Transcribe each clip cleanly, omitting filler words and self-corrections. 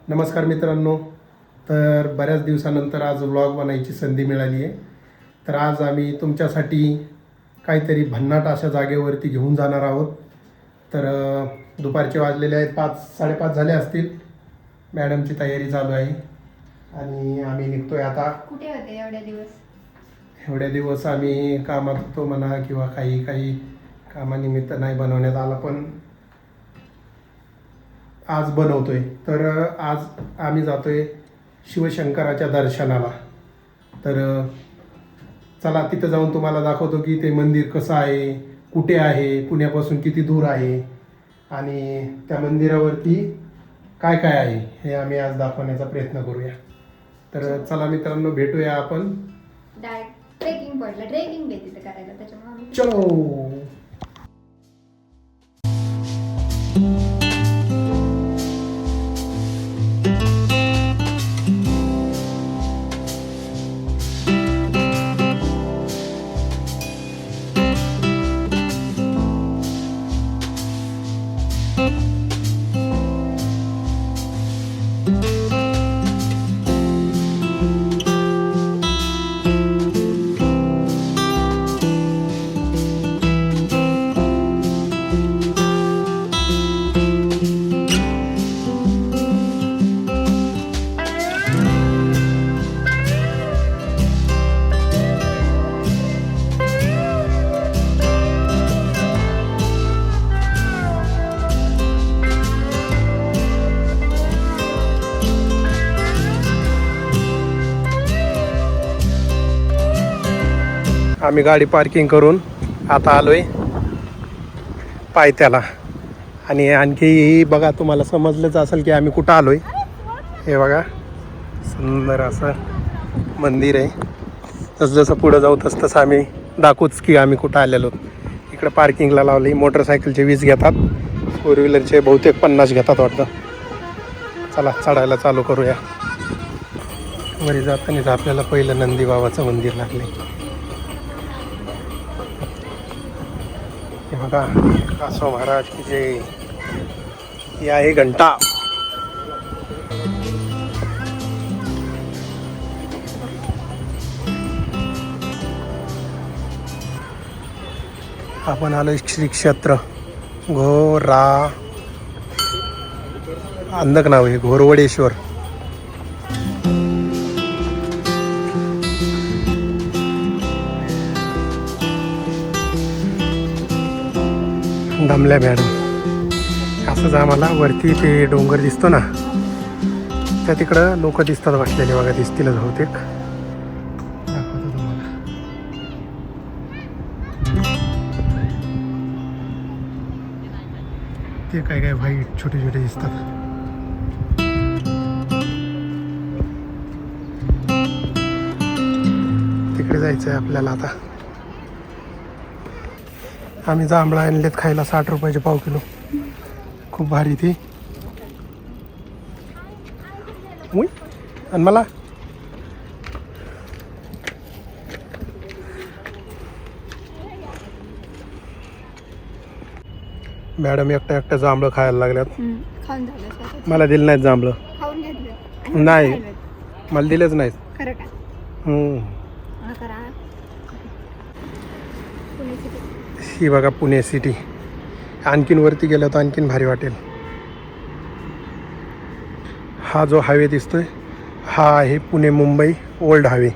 नमस्कार मित्रांनो. तर बऱ्याच दिवसानंतर आज व्लॉग बनायची संधी मिळाली आहे. तर आज आम्ही तुमच्यासाठी काहीतरी भन्नाट अशा जागेवरती घेऊन जाणार आहोत. तर दुपारचे वाजलेले आहेत 5-5:30 झाले असतील. मॅडमची तयारी चालू आहे आणि आम्ही निघतोय आता. कुठे होते एवढ्या दिवस आम्ही कामात होतो म्हणा किंवा काही कामानिमित्त नाही बनवण्यात आला, पण आज बनवतोय. तर आज आम्ही जातोय शिवशंकराच्या दर्शनाला. तर चला तिथं जाऊन तुम्हाला दाखवतो की ते मंदिर कसं आहे, कुठे आहे, पुण्यापासून किती दूर आहे आणि त्या मंदिरावरती काय काय आहे हे आम्ही आज दाखवण्याचा प्रयत्न करूया. तर चला मित्रांनो, भेटूया आपण डायरेक्ट ट्रेकिंग पॉइंटला. ट्रेकिंग आहे तिथे करायला, त्याच्यामुळे चलो. आम्ही गाडी पार्किंग करून आता आलोय पायथ्याला. आणि आणखी बघा, तुम्हाला समजलंच असेल की आम्ही कुठं आलोय. हे बघा, सुंदर असं मंदिर आहे. जसं पुढं जाऊ तसं आम्ही दाखवूच की आम्ही कुठं आलेलो. इकडं पार्किंगला लावली. मोटरसायकलचे 20 घेतात, 4 व्हीलरचे बहुतेक 50 घेतात वाटतं. चला चढायला चालू करूया. वरी जातानाच आपल्याला पहिलं नंदी बाबाचं मंदिर लागले. हे बघा, कासव महाराज की जय. ही आहे घंटा. आपण आलोय श्री क्षेत्र अंधक नाव आहे, घोरवडेश्वर. दमल्या मॅडम. असंच आम्हाला वरती ते डोंगर दिसतो ना, त्या तिकडं लोक दिसतात बसलेले बघा, दिसतीलच बहुतेक. दाखवतो तुम्हाला. ते काय व्हाईट छोटे छोटे दिसतात. तिकडे जायचं आहे आपल्याला आता. आम्ही जांभळा आणलेत खायला, 60 रुपयाचे पाव किलो. खूप भारी ती. आणि मला मॅडम एकट्या जांभळं खायला लागल्यात. खाऊन झालं. मला दिलं नाहीत जांभळं. खाऊन घेतलं नाही, मला दिलेच नाहीत. खरं का? करा. ही बघा पुणे सिटी. आणखीन वरती गेलं तर आणखीन भारी वाटेल. हा जो हायवे दिसतोय हा आहे पुणे मुंबई ओल्ड हायवे.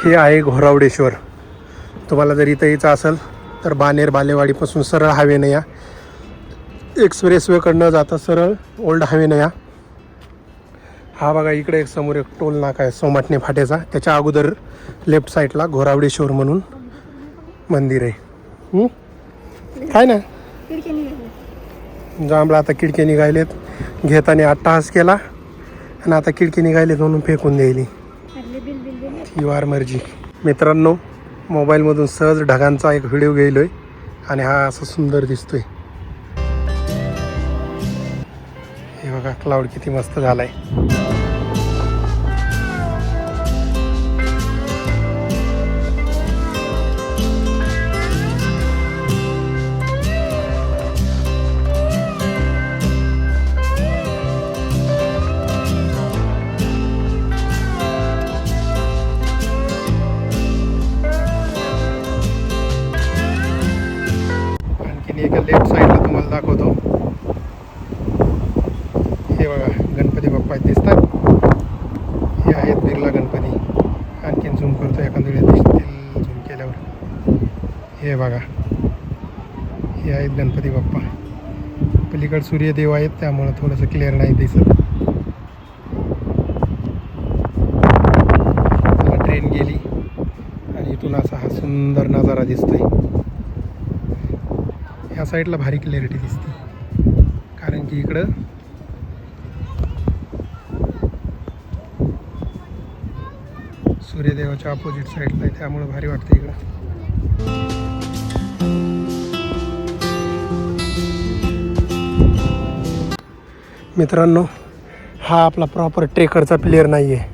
हे आहे घोरावडेश्वर. तुम्हाला जर इथं यायचं असेल तर बानेर बालेवाडीपासून सरळ हायवेनं या. एक्सप्रेसवेकडनं जाता सरळ ओल्ड हायवेनं या. हा बघा, इकडे एक समोर एक टोल नाका आहे सोमाटणे फाट्याचा. त्याच्या अगोदर लेफ्ट साईडला घोरावडेश्वर म्हणून मंदिर आहे. काय ना जांभळा आता खिडकी निघायलेत. घेताना अट्टहास केला आणि आता खिडकी निघायलेत म्हणून फेकून द्यायली. ही वार मर्जी. मित्रांनो, मोबाईलमधून सहज ढगांचा एक व्हिडिओ गेलोय आणि हा असं सुंदर दिसतोय. हे बघा, क्लाउड किती मस्त झालाय. साईडला तुम्हाला दाखवतो. हे बघा गणपती बाप्पा दिसतात. हे आहेत बिर्ला गणपती. आणखीन झूम करतो एखाद्या वेळेस दिसतील झूम केल्यावर. हे बघा हे आहेत गणपती बाप्पा. पलीकडे सूर्यदेव आहेत त्यामुळं थोडंसं क्लिअर नाही दिसत. ट्रेन गेली आणि इथून असा हा सुंदर नजारा दिसतोय. ह्या साईडला भारी क्लॅरिटी दिसते कारण की इकडं सूर्यदेवाच्या अपोजिट साईडला आहे त्यामुळे भारी वाटतं इकडं. मित्रांनो हा आपला प्रॉपर ट्रेकरचा प्लेअर नाही आहे.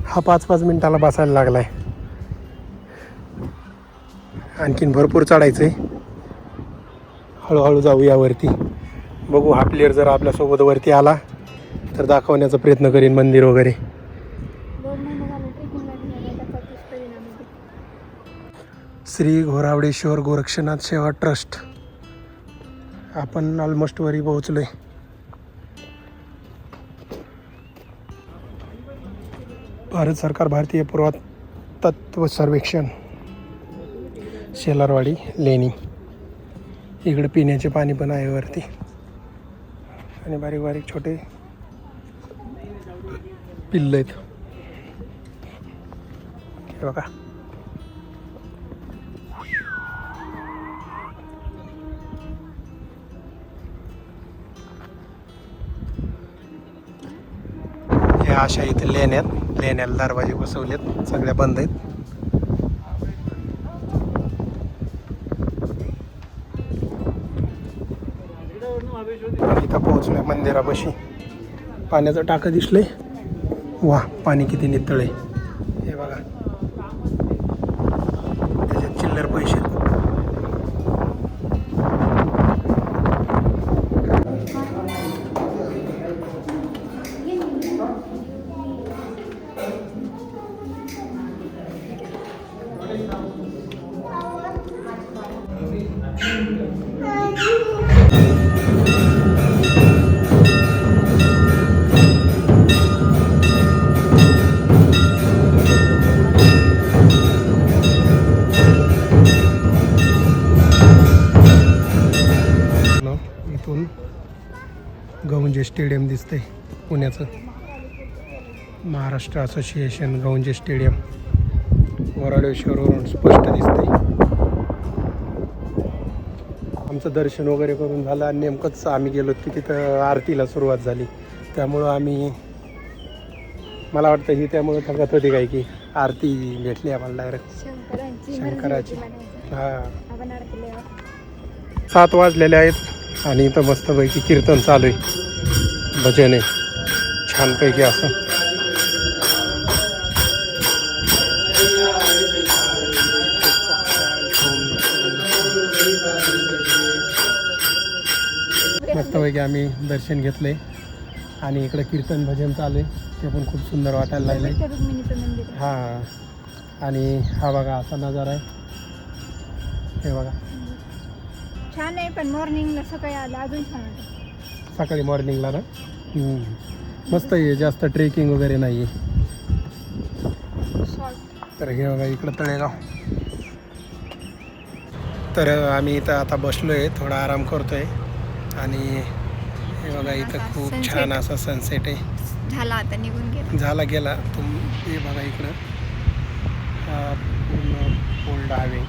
हा 5-5 मिनिटाला बसायला लागला आहे. आणखीन भरपूर चढायचं आहे. हळूहळू जाऊया वरती. बघू हा प्लेअर जर आपल्यासोबत वरती आला तर दाखवण्याचा प्रयत्न करीन मंदिर वगैरे. श्री घोरावडेश्वर गोरक्षनाथ सेवा ट्रस्ट. आपण ऑलमोस्ट वरी पोहोचलोय. भारत सरकार भारतीय पुरातत्व सर्वेक्षण शेलारवाडी लेणी. इकडे पिण्याचे पाणी पण आहे वरती आणि बारीक बारीक छोटे पिल्ल आहेत. हे बघा हे अशा इथे लेण्याला दरवाजे बसवलेत. सगळ्या बंद आहेत. इथं पोहोचलोय मंदिरापाशी. पाण्याचं टाकं दिसलंय. वा पाणी किती नितळ आहे. हे बघा त्याच्यात चिल्लर पैसे. इथून गौंजे स्टेडियम दिसतंय पुण्याचं. महाराष्ट्र असोसिएशन गौंजे स्टेडियम घोरावडेश्वरवरून स्पष्ट दिसतंय. आमचं दर्शन वगैरे करून झालं आणि नेमकंच आम्ही गेलो की तिथं आरतीला सुरुवात झाली. त्यामुळं आम्ही मला वाटतं ही त्यामुळं थकत होती काय की आरती भेटली आम्हाला डायरेक्ट शंकराची. हां 7 वाजलेले आहेत आणि इथं मस्तपैकी कीर्तन चालू आहे. भजन आहे छानपैकी असं. मस्तपैकी आम्ही दर्शन घेतले आणि इकडं कीर्तन भजन चालू आहे. ते पण खूप सुंदर वाटायला लागलं. हां आणि हा बघा असा नजारा आहे. हे बघा छान आहे. पण मॉर्निंगला सकाळी आलं अजून छान आहे. सकाळी मॉर्निंगला ना मस्त आहे. जास्त ट्रेकिंग वगैरे नाही आहे. तर हे बघा इकडं तळेगाव. तर आम्ही इथं आता बसलो आहे. थोडा आराम करतो आहे आणि हे बघा इथं खूप छान असा सनसेट आहे. झाला आता निघून गेला. गेला. हे बघा इकडं हा पूर्ण ओल्ड हायवे.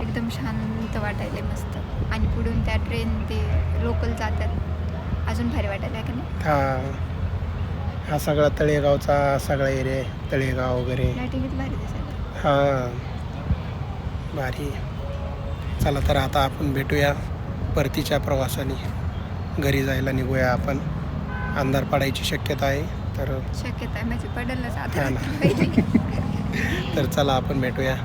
एकदम शांत वाटायला मस्त. आणि पुढून त्या ट्रेन ते लोकल जातात. अजून भारी वाटायला का नाही. हा सगळा तळेगावचा सगळा एरिया आहे. तळेगाव वगैरे भारी दिसायला. हां भारी. चला तर आता आपण भेटूया परतीच्या प्रवासाने. घरी जायला निघूया आपण. अंधार पडायची शक्यता आहे. तर शक्यता आहे म्हणजे पडेलच आता. तर चला आपण भेटूया.